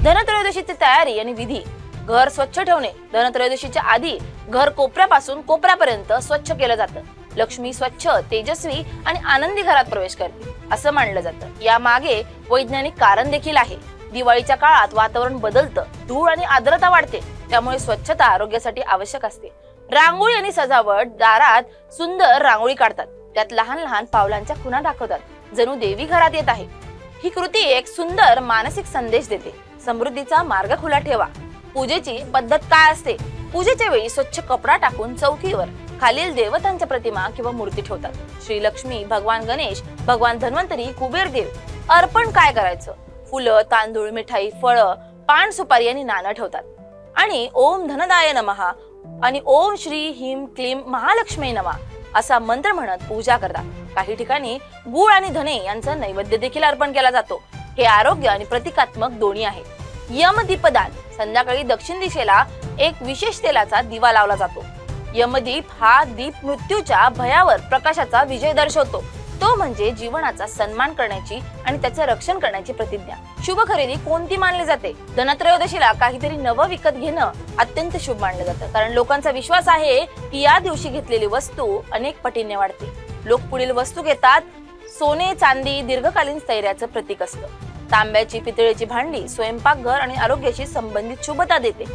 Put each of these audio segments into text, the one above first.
धनत्रयोदशीची तयारी आणि विधी. घर स्वच्छ ठेवणे. धनत्रयोदशीच्या आधी घर कोपऱ्यापासून कोपऱ्यापर्यंत स्वच्छ केलं जातं. लक्ष्मी स्वच्छ, तेजस्वी आणि आनंदी घरात प्रवेश करते असं मानलं जातं. या मागे वैज्ञानिक कारण देखील आहे. दिवाळीच्या काळात वातावरण बदलतं, धूळ आणि आर्द्रता वाढते, त्यामुळे स्वच्छता आरोग्यासाठी आवश्यक असते. रांगोळी आणि सजावट. दारात सुंदर रांगोळी काढतात, त्यात लहान लहान पावलांच्या खुणा दाखवतात, जणू देवी घरात येत आहे. ही कृती एक सुंदर मानसिक संदेश देते. समृद्धीचा मार्ग खुला ठेवा. पूजेची पद्धत काय असते? पूजेच्या वेळी स्वच्छ कपडा टाकून चौकीवर खालील देवतांच्या प्रतिमा किंवा मूर्ती ठेवतात. श्री लक्ष्मी, भगवान गणेश, भगवान धन्वंतरी, कुबेर देव. अर्पण काय करायचं? फुलं, तांदूळ, मिठाई, फळं, पान, सुपारी आणि नाणं ठेवतात आणि ओम धनदाय नमः आणि ओम श्री हिम क्लीम महालक्ष्मी नमः असा मंत्र म्हणत पूजा करतात. काही ठिकाणी गुळ आणि धने यांचा नैवेद्य देखील अर्पण केला जातो. हे आरोग्य आणि प्रतिकात्मक दोन्ही आहे. यमदीपदान. संध्याकाळी दक्षिण दिशेला एक विशेष तेलाचा दिवा लावला जातो. यमदीप हा दीप मृत्यूच्या भयावर प्रकाशाचा विजय दर्शवतो. तो म्हणजे जीवनाचा सन्मान करण्याची आणि त्याचे रक्षण करण्याची प्रतिज्ञा. शुभ खरेदी कोणती मानली जाते? धनत्रयोदशीला काहीतरी नवं विकत घेणं अत्यंत शुभ मानलं जातं, कारण लोकांचा विश्वास आहे की या दिवशी घेतलेली वस्तू अनेक पटीने वाढते. लोक पुढील वस्तू घेतात. सोने, चांदी दीर्घकालीन स्थैर्याचं प्रतीक असतं. तांब्याची, पितळेची भांडी स्वयंपाकघर आणि आरोग्याशी संबंधित शुभता देते.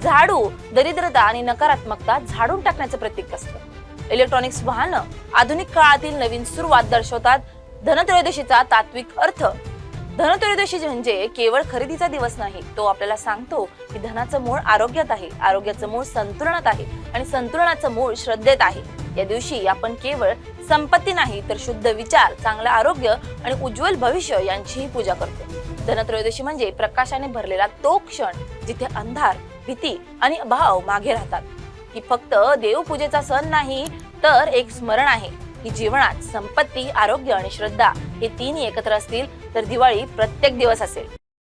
झाडू दरिद्रता आणि नकारात्मकता झाडून टाकण्याचं प्रतीक असतं. इलेक्ट्रॉनिक्स वाहनं आधुनिक काळातील नवीन सुरुवात दर्शवतात. धनत्रयोदशीचा तात्विक अर्थ. धनत्रयोदशी म्हणजे केवळ खरेदीचा दिवस नाही, तो आपल्याला सांगतो की धनाचं मूळ आरोग्यात आहे, आरोग्याचं मूळ संतुलनात आहे आणि संतुलनाचं मूळ श्रद्धेत आहे. या दिवशी आपण केवळ संपत्ती नाही तर शुद्ध विचार, चांगलं आरोग्य आणि उज्ज्वल भविष्य यांचीही पूजा करतो. धनत्रयोदशी म्हणजे प्रकाशाने भरलेला तो क्षण जिथे अंधार, भीती आणि अभाव मागे राहतात. ही फक्त देवपूजेचा सण नाही तर एक स्मरण आहे की जीवनात संपत्ती, आरोग्य आणि श्रद्धा हे तीन एकत्र असतील तर दिवाळी प्रत्येक दिवस असेल.